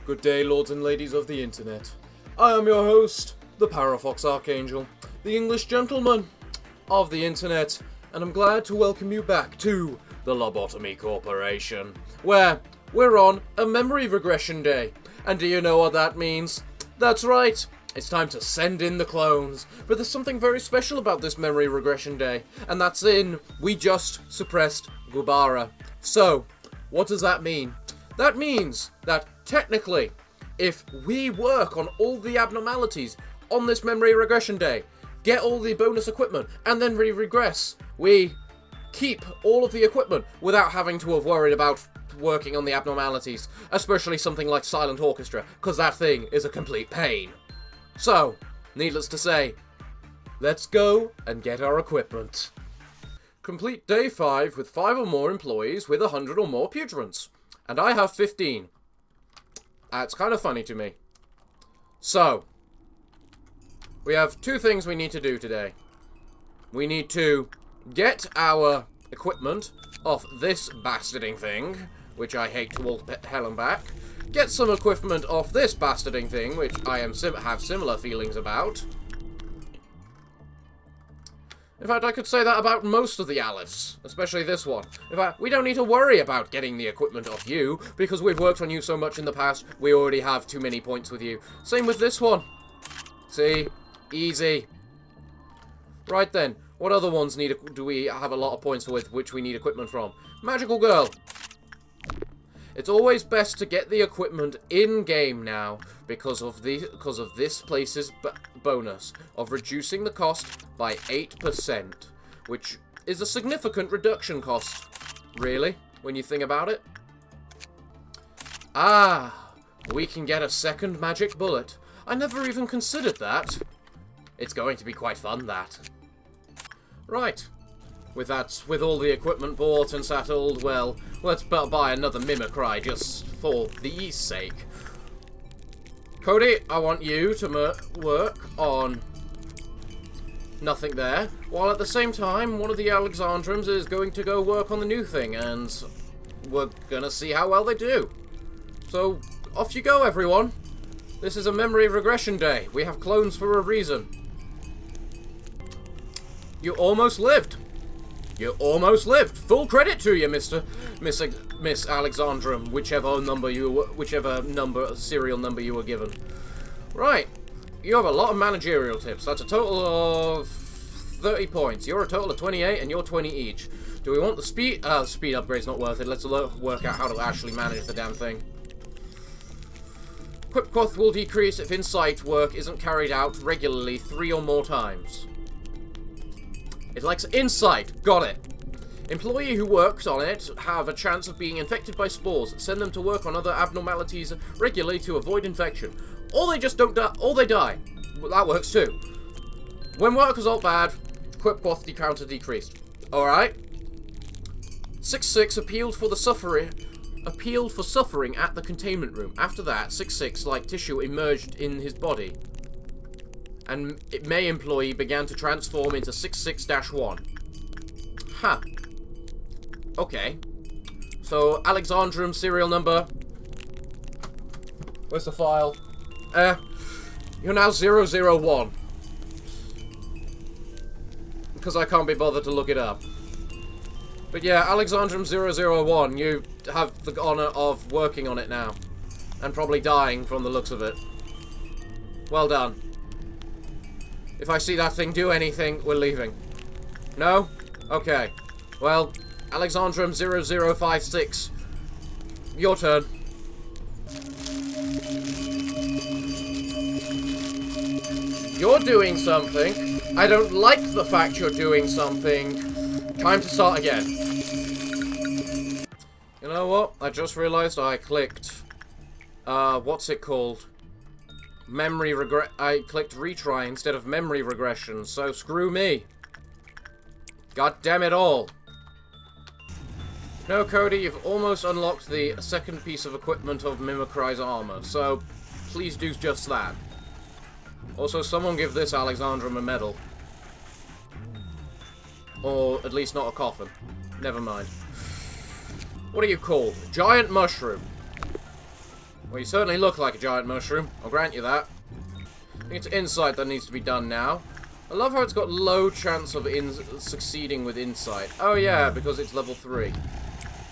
Good day, lords and ladies of the internet. I am your host, the Parafox Archangel, the English gentleman of the internet, and I'm glad to welcome you back to the Lobotomy Corporation, where we're on a memory regression day. And do you know what that means? That's right, it's time to send in the clones. But there's something very special about this memory regression day, and that's we just suppressed Gubara. So, what does that mean? That means that, technically, if we work on all the abnormalities on this memory regression day, get all the bonus equipment, and then regress, we keep all of the equipment without having to have worried about working on the abnormalities, especially something like Silent Orchestra, because that thing is a complete pain. So, needless to say, let's go and get our equipment. Complete day 5 with 5 or more employees with 100 or more putridents. And I have 15. That's kind of funny to me. So, we have 2 things we need to do today. We need to get our equipment off this bastarding thing, which I hate to all hell and back. Get some equipment off this bastarding thing, which I have similar feelings about. In fact, I could say that about most of the Aleph, especially this one. In fact, we don't need to worry about getting the equipment off you, because we've worked on you so much in the past, we already have too many points with you. Same with this one. See? Easy. Right then, what other ones do we have a lot of points with which we need equipment from? Magical Girl. It's always best to get the equipment in-game now, because of this place's bonus of reducing the cost by 8%, which is a significant reduction cost, really, when you think about it. Ah, we can get a second magic bullet. I never even considered that. It's going to be quite fun, that. Right. With all the equipment bought and settled, well, let's buy another Mimicry just for the ease sake. Cody, I want you to work on nothing there, while at the same time, one of the Alexandrums is going to go work on the new thing, and we're gonna see how well they do. So, off you go, everyone. This is a memory regression day. We have clones for a reason. You almost lived. You almost lived. Full credit to you, Miss Alexandrum, whichever serial number you were given. Right. You have a lot of managerial tips. That's a total of 30 points. You're a total of 28, and you're 20 each. Do we want the speed? Speed upgrade's not worth it. Let's work out how to actually manage the damn thing. Equip cost will decrease if insight work isn't carried out regularly 3 or more times. It likes insight. Got it. Employee who works on it have a chance of being infected by spores. Send them to work on other abnormalities regularly to avoid infection. Or they just don't die. Or they die. That works too. When work result bad, equip quality counter decreased. Alright. 6-6 appealed for suffering at the containment room. After that, 6-6 like tissue emerged in his body. And May employee began to transform into 66-1. Huh. Okay. So, Alexandrum serial number. Where's the file? You're now 001. Because I can't be bothered to look it up. But yeah, Alexandrum 001, you have the honor of working on it now. And probably dying from the looks of it. Well done. If I see that thing do anything, we're leaving. No? Okay. Well, Alexandrum 0056. Your turn. You're doing something. I don't like the fact you're doing something. Time to start again. You know what? I just realized I clicked... what's it called? I clicked retry instead of memory regression, so screw me. God damn it all. No, Cody, you've almost unlocked the second piece of equipment of Mimicry's armor, so please do just that. Also, someone give this Alexandrum a medal. Or at least not a coffin. Never mind. What are you called? Giant mushroom. Well, you certainly look like a giant mushroom. I'll grant you that. I think it's insight that needs to be done now. I love how it's got low chance of succeeding with insight. Oh yeah, because it's level 3.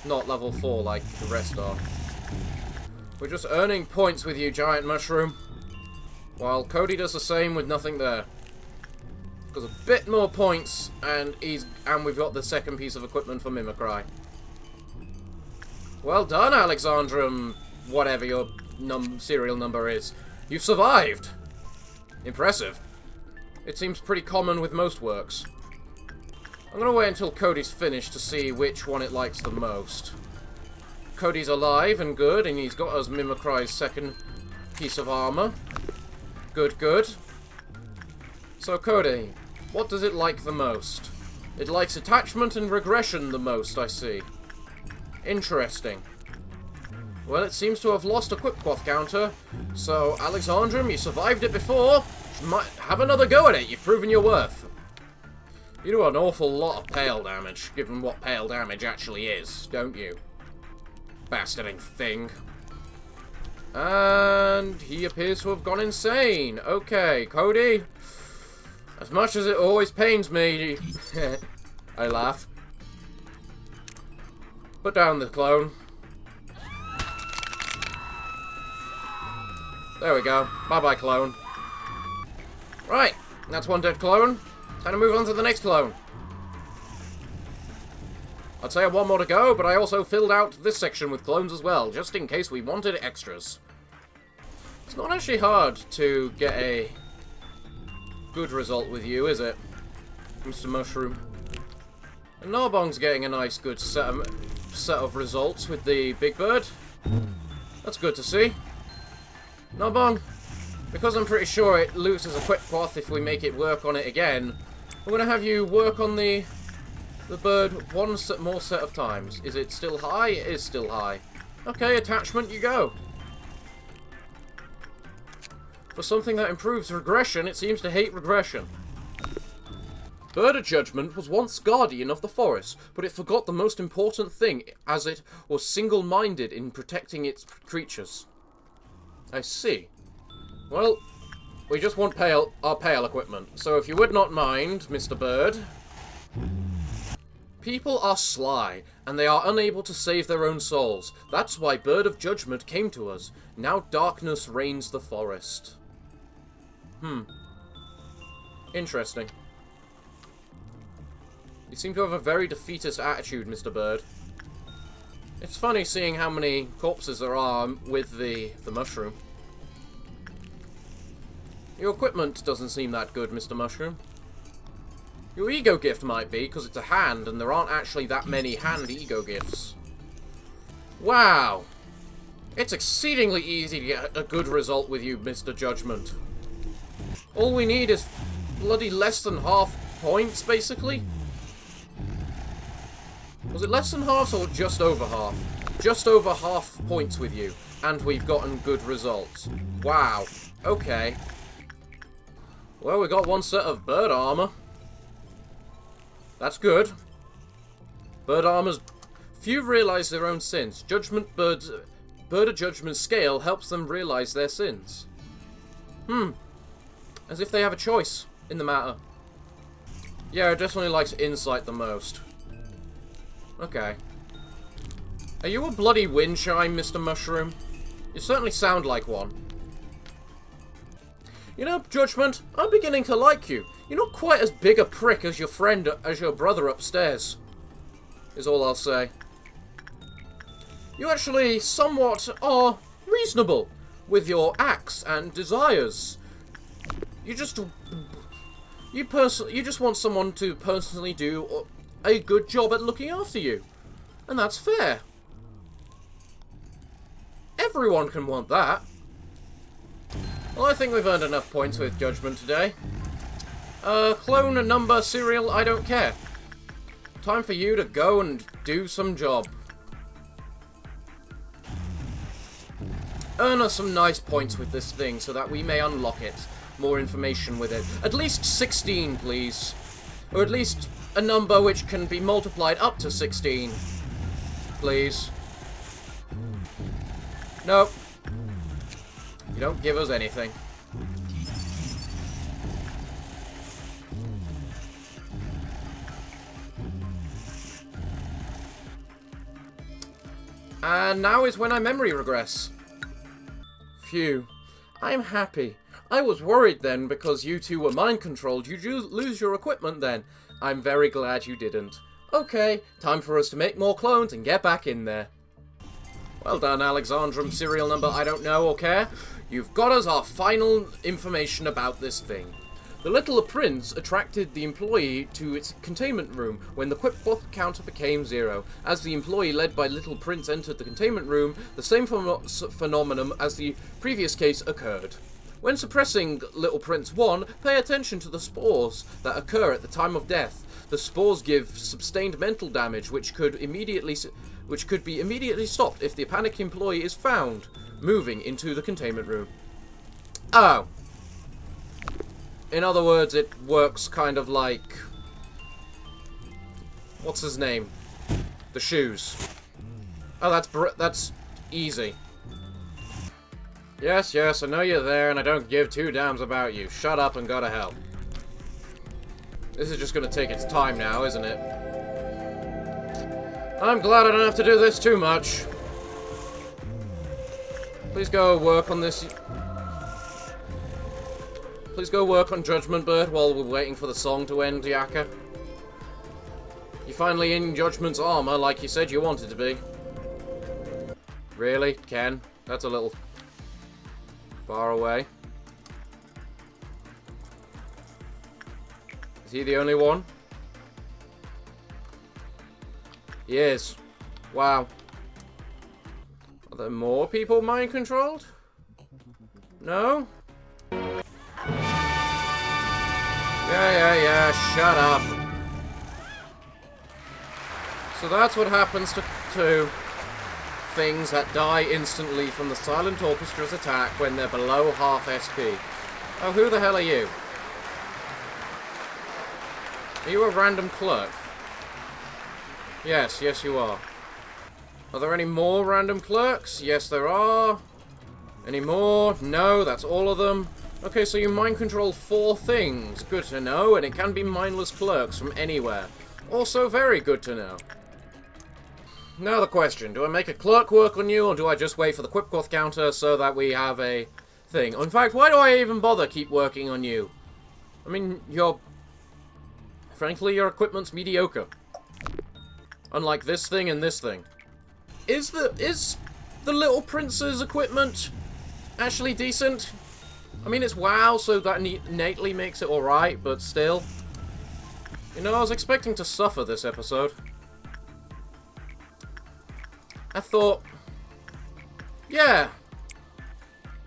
Not level 4 like the rest are. We're just earning points with you, giant mushroom. While Cody does the same with nothing there. Because a bit more points, and we've got the second piece of equipment for Mimicry. Well done, Alexandra, whatever your serial number is. You've survived! Impressive. It seems pretty common with most works. I'm gonna wait until Cody's finished to see which one it likes the most. Cody's alive and good, and he's got us Mimicry's second piece of armor. Good, good. So, Cody, what does it like the most? It likes attachment and regression the most, I see. Interesting. Well, it seems to have lost a quick quaff counter, so, Alexandrum, you survived it before. You might have another go at it. You've proven your worth. You do an awful lot of pale damage, given what pale damage actually is, don't you? Bastarding thing. And he appears to have gone insane. Okay, Cody. As much as it always pains me, I laugh. Put down the clone. There we go. Bye-bye, clone. Right, that's one dead clone. Time to move on to the next clone. I'd say I have one more to go, but I also filled out this section with clones as well, just in case we wanted extras. It's not actually hard to get a good result with you, is it, Mr. Mushroom? And Narbong's getting a nice, good set of results with the Big Bird. That's good to see. Narbong, because I'm pretty sure it loses a quick cloth if we make it work on it again, I'm going to have you work on the bird one more set of times. Is it still high? It is still high. Okay, attachment, you go. For something that improves regression, it seems to hate regression. Bird of Judgment was once guardian of the forest, but it forgot the most important thing, as it was single-minded in protecting its creatures. I see. Well, we just want our pale equipment, so if you would not mind, Mr. Bird. People are sly, and they are unable to save their own souls. That's why Bird of Judgment came to us. Now darkness reigns the forest. Interesting. You seem to have a very defeatist attitude, Mr. Bird. It's funny seeing how many corpses there are with the mushroom. Your equipment doesn't seem that good, Mr. Mushroom. Your ego gift might be, because it's a hand, and there aren't actually that many hand ego gifts. Wow! It's exceedingly easy to get a good result with you, Mr. Judgment. All we need is bloody less than half points, basically? Was it less than half or just over half? Just over half points with you, and we've gotten good results. Wow. Okay. Well, we got one set of bird armor. That's good. Bird armor's... Few realize their own sins. Bird of Judgment scale helps them realize their sins. As if they have a choice in the matter. Yeah, it definitely likes insight the most. Okay. Are you a bloody wind chime, Mr. Mushroom? You certainly sound like one. You know, Judgment, I'm beginning to like you. You're not quite as big a prick as your brother upstairs. Is all I'll say. You actually somewhat are reasonable with your acts and desires. You just want someone to personally do a good job at looking after you. And that's fair. Everyone can want that. Well, I think we've earned enough points with Judgment today. Clone, number, serial, I don't care. Time for you to go and do some job. Earn us some nice points with this thing so that we may unlock it. More information with it. At least 16, please. Or at least a number which can be multiplied up to 16. Please. Nope. You don't give us anything. And now is when I memory regress. Phew. I'm happy. I was worried then because you two were mind-controlled. You'd lose your equipment then. I'm very glad you didn't. Okay, time for us to make more clones and get back in there. Well done, Alexandrum, serial number I don't know or care. You've got us our final information about this thing. The Little Prince attracted the employee to its containment room when the quip counter became 0. As the employee led by Little Prince entered the containment room, the same phenomenon as the previous case occurred. When suppressing Little Prince 1, pay attention to the spores that occur at the time of death. The spores give sustained mental damage, which could be immediately stopped if the panicked employee is found moving into the containment room. Oh. In other words, it works kind of like... What's his name? The shoes. Oh, that's easy. Yes, yes, I know you're there, and I don't give two damns about you. Shut up and go to hell. This is just gonna take its time now, isn't it? I'm glad I don't have to do this too much. Please go work on this... Please go work on Judgment Bird while we're waiting for the song to end, Yaka. You're finally in Judgment's armor like you said you wanted to be. Really, Ken? That's a little far away. Is he the only one? He is. Wow. Are there more people mind-controlled? No? Yeah, shut up. So that's what happens to things that die instantly from the Silent Orchestra's attack when they're below half SP. Oh, who the hell are you? Are you a random clerk? Yes, yes you are. Are there any more random clerks? Yes, there are. Any more? No, that's all of them. Okay, so you mind control 4 things. Good to know, and it can be mindless clerks from anywhere. Also very good to know. Now the question, do I make a clerk work on you, or do I just wait for the Quipquath counter so that we have a thing? In fact, why do I even bother keep working on you? I mean, frankly, your equipment's mediocre. Unlike this thing and this thing. Is the Little Prince's equipment actually decent? I mean, it's WoW, so that innately makes it alright, but still. You know, I was expecting to suffer this episode. I thought, yeah,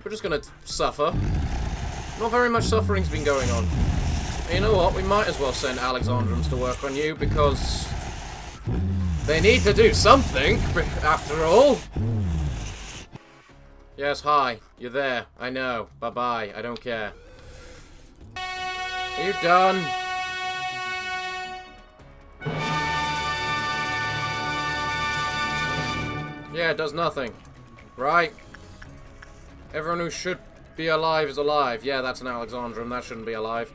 we're just gonna suffer. Not very much suffering's been going on. And you know what, we might as well send Alexandrums to work on you, because they need to do something, after all. Yes, hi. You're there. I know. Bye-bye. I don't care. Are you done? Yeah, it does nothing. Right? Everyone who should be alive is alive. Yeah, that's an Alexandrum. That shouldn't be alive.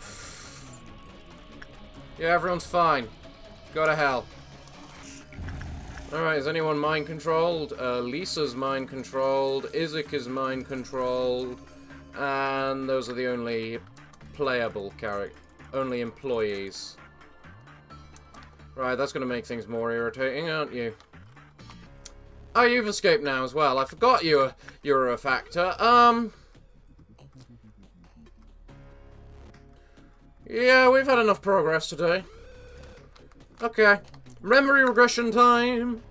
Yeah, everyone's fine. Go to hell. Alright, is anyone mind-controlled? Lisa's mind-controlled, Isaac is mind-controlled, and those are the only playable only employees. Right, that's going to make things more irritating, aren't you? Oh, you've escaped now as well. I forgot you were a factor. Yeah, we've had enough progress today. Okay. Memory regression time!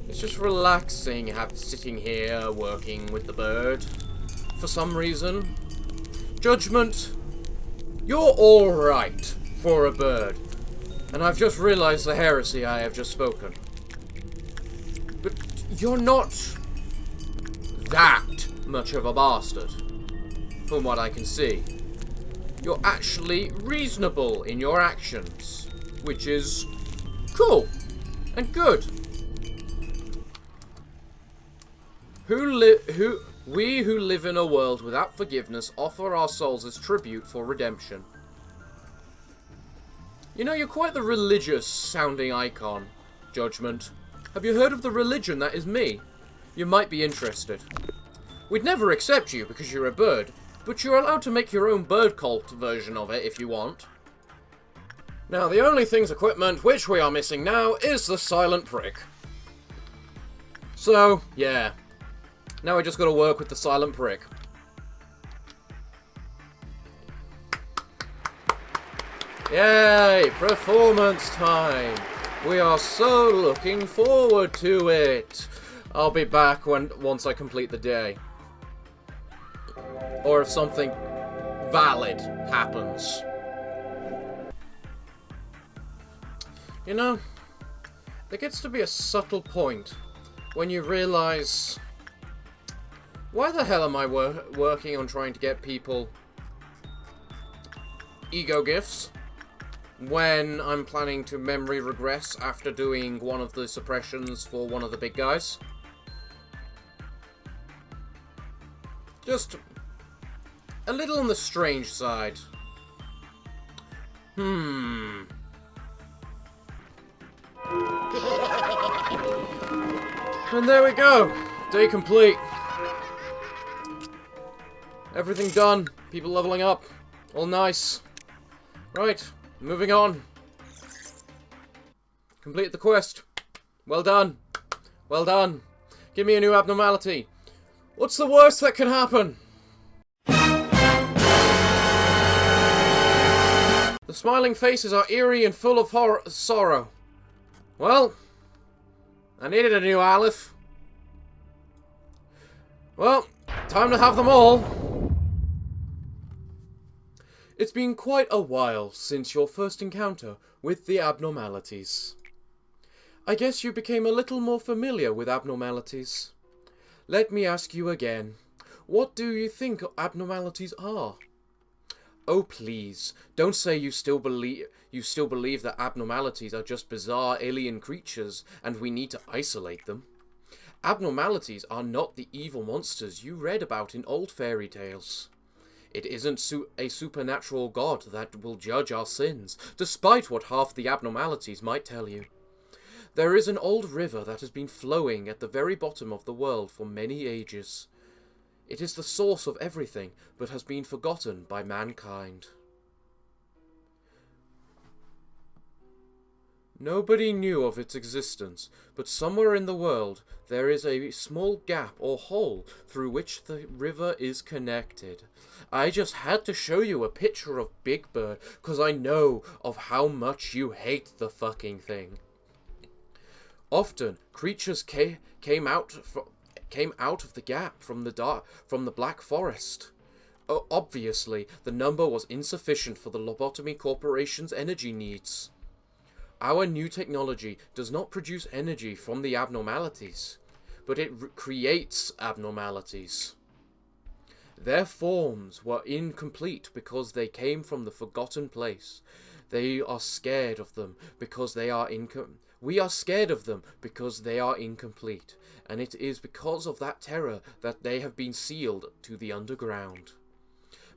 It's just relaxing sitting here working with the bird. For some reason. Judgment, you're alright for a bird. And I've just realized the heresy I have just spoken. But you're not that much of a bastard, from what I can see. You're actually reasonable in your actions, which is cool and good. We who live in a world without forgiveness offer our souls as tribute for redemption. You know, you're quite the religious-sounding icon, Judgment. Have you heard of the religion that is me? You might be interested. We'd never accept you because you're a bird, but you're allowed to make your own bird cult version of it if you want. Now, the only thing's equipment which we are missing now is the silent prick. So, yeah. Now we just gotta work with the silent prick. Yay! Performance time! We are so looking forward to it! I'll be back once I complete the day. Or if something valid happens. You know, there gets to be a subtle point when you realize, why the hell am I working on trying to get people ego gifts when I'm planning to memory regress after doing one of the suppressions for one of the big guys? Just a little on the strange side. And there we go. Day complete. Everything done. People leveling up. All nice. Right. Moving on. Complete the quest. Well done. Well done. Give me a new abnormality. What's the worst that can happen? The smiling faces are eerie and full of sorrow. Well, I needed a new Aleph. Well, time to have them all. It's been quite a while since your first encounter with the abnormalities. I guess you became a little more familiar with abnormalities. Let me ask you again, what do you think abnormalities are? Oh please, don't say you still believe that abnormalities are just bizarre alien creatures and we need to isolate them. Abnormalities are not the evil monsters you read about in old fairy tales. It isn't a supernatural god that will judge our sins, despite what half the abnormalities might tell you. There is an old river that has been flowing at the very bottom of the world for many ages. It is the source of everything, but has been forgotten by mankind. Nobody knew of its existence, but somewhere in the world there is a small gap or hole through which the river is connected. I just had to show you a picture of Big Bird, because I know of how much you hate the fucking thing. Often, creatures came out of the gap from the Black Forest. Obviously, the number was insufficient for the Lobotomy Corporation's energy needs. Our new technology does not produce energy from the abnormalities, but it creates abnormalities. Their forms were incomplete because they came from the forgotten place. They are scared of them because they are We are scared of them because they are incomplete, and it is because of that terror that they have been sealed to the underground.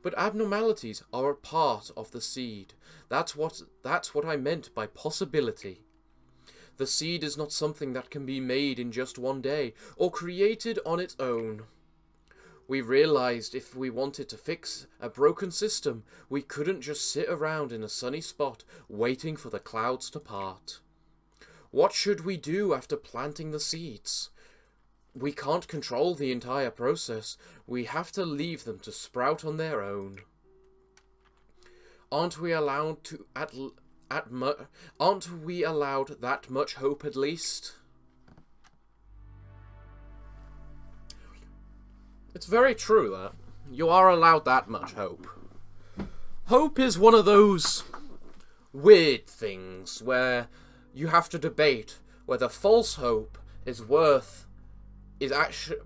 But abnormalities are a part of the seed. That's what I meant by possibility. The seed is not something that can be made in just one day, or created on its own. We realized if we wanted to fix a broken system, we couldn't just sit around in a sunny spot waiting for the clouds to part. What should we do after planting the seeds? We can't control the entire process. We have to leave them to sprout on their own. Aren't we allowed that much hope at least? It's very true that you are allowed that much hope. Hope is one of those weird things where you have to debate whether false hope is actually...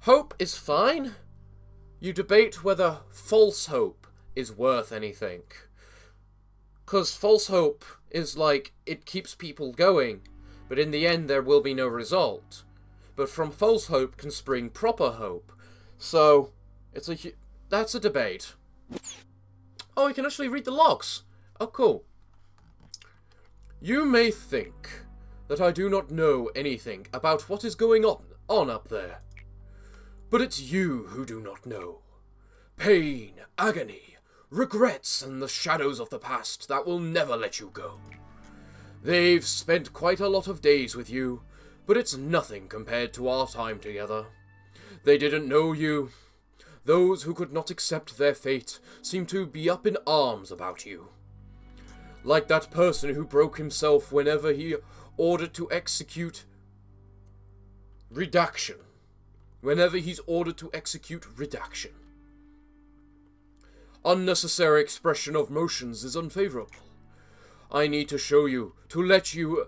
Hope is fine. You debate whether false hope is worth anything. Because false hope is like, it keeps people going, but in the end there will be no result. but from false hope can spring proper hope. So, that's a debate. Oh, we can actually read the logs. Oh, cool. You may think that I do not know anything about what is going on up there. But it's you who do not know. Pain, agony, regrets, and the shadows of the past that will never let you go. They've spent quite a lot of days with you, but it's nothing compared to our time together. They didn't know you. Those who could not accept their fate seem to be up in arms about you. Like that person who broke himself whenever he ordered to execute redaction. Whenever he's ordered to execute redaction. Unnecessary expression of motions is unfavorable. I need to show you, to let you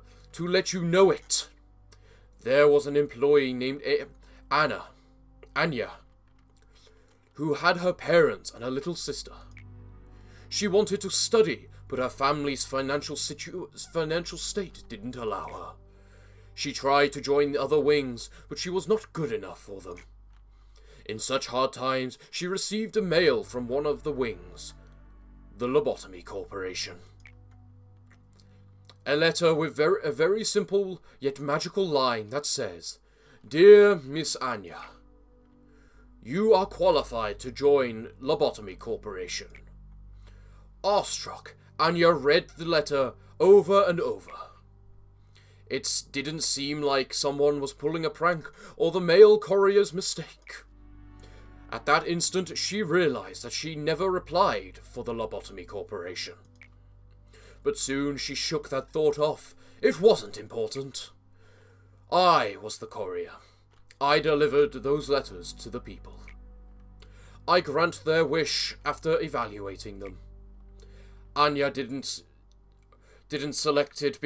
know it. There was an employee named Anya, who had her parents and her little sister. She wanted to study, but her family's financial state didn't allow her. She tried to join the other wings, but she was not good enough for them. In such hard times, she received a mail from one of the wings, the Lobotomy Corporation. A letter with a very simple yet magical line that says, "Dear Miss Anya, you are qualified to join Lobotomy Corporation." Awestruck, Anya read the letter over and over. It didn't seem like someone was pulling a prank or the mail courier's mistake. At that instant, she realized that she never applied for the Lobotomy Corporation. But soon she shook that thought off. It wasn't important. I was the courier. I delivered those letters to the people. I grant their wish after evaluating them. Anya didn't select it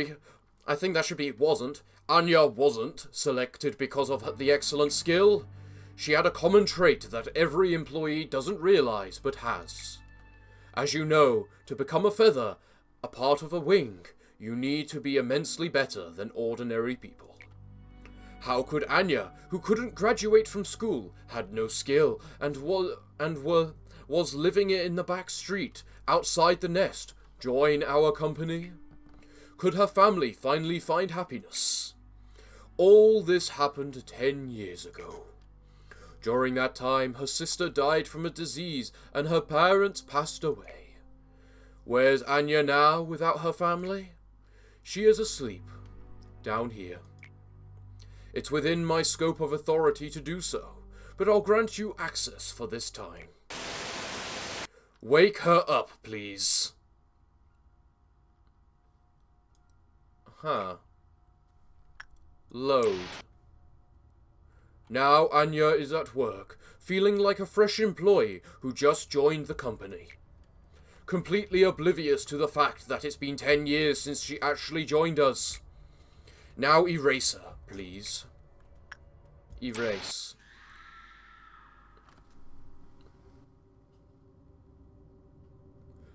I think that should be wasn't. Anya wasn't selected because of the excellent skill. She had a common trait that every employee doesn't realize but has. As you know, to become a feather, a part of a wing, you need to be immensely better than ordinary people. How could Anya, who couldn't graduate from school, had no skill, and was living in the back street, outside the nest, join our company? Could her family finally find happiness? All this happened 10 years ago. During that time, her sister died from a disease, and her parents passed away. Where's Anya now without her family? She is asleep, down here. It's within my scope of authority to do so, but I'll grant you access for this time. Wake her up, please. Load. Now Anya is at work, feeling like a fresh employee who just joined the company. Completely oblivious to the fact that it's been 10 years since she actually joined us. Now erase her, please. Erase.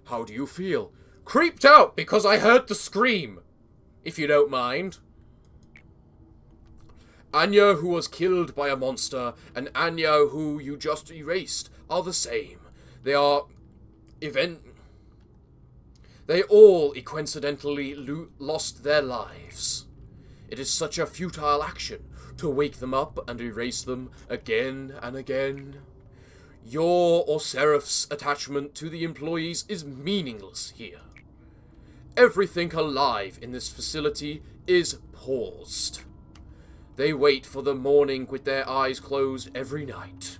How do you feel? Creeped out because I heard the scream, if you don't mind. Anya, who was killed by a monster, and Anya, who you just erased, are the same. They all coincidentally lost their lives. It is such a futile action to wake them up and erase them again and again. Your or Seraph's attachment to the employees is meaningless here. Everything alive in this facility is paused. They wait for the morning with their eyes closed every night.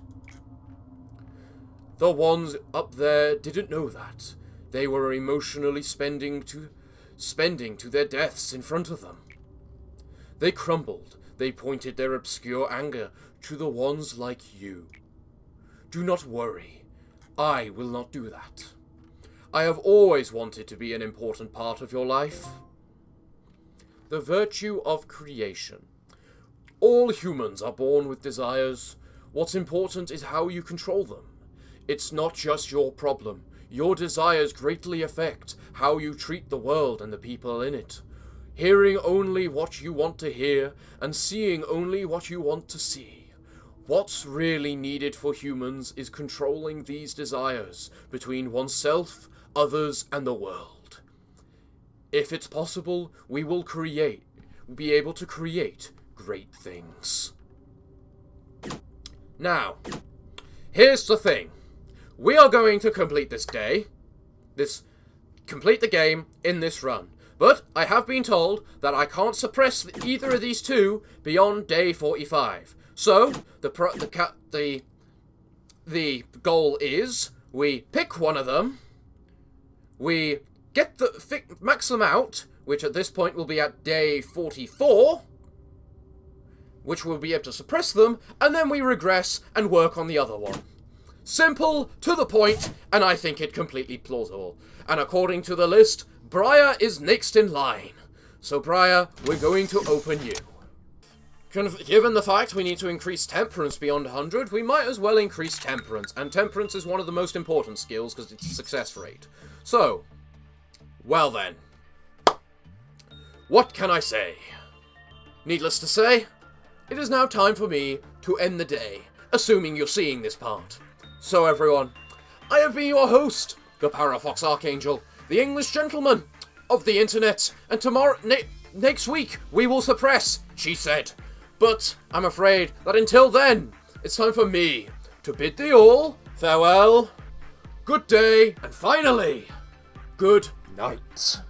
The ones up there didn't know that. They were emotionally spending to their deaths in front of them. They crumbled. They pointed their obscure anger to the ones like you. Do not worry. I will not do that. I have always wanted to be an important part of your life. The virtue of creation. All humans are born with desires. What's important is how you control them. It's not just your problem. Your desires greatly affect how you treat the world and the people in it. hearing only what you want to hear, and seeing only what you want to see. What's really needed for humans is controlling these desires between oneself, others, and the world. If it's possible, we will be able to create great things. Now, here's the thing. We are going to complete complete the game in this run. But I have been told that I can't suppress either of these two beyond day 45. So, the goal is, we pick one of them, we max them out, which at this point will be at day 44, which we'll be able to suppress them, and then we regress and work on the other one. Simple, to the point, and I think it completely plausible. And according to the list, Briar is next in line. So Briar, we're going to open you. Given the fact we need to increase temperance beyond 100, we might as well increase temperance. And temperance is one of the most important skills because it's a success rate. So, well then. What can I say? Needless to say, it is now time for me to end the day, assuming you're seeing this part. So everyone, I have been your host, the Parafox Archangel, the English gentleman of the internet, and next week we will suppress, she said. But I'm afraid that until then, it's time for me to bid thee all farewell, good day, and finally, good night.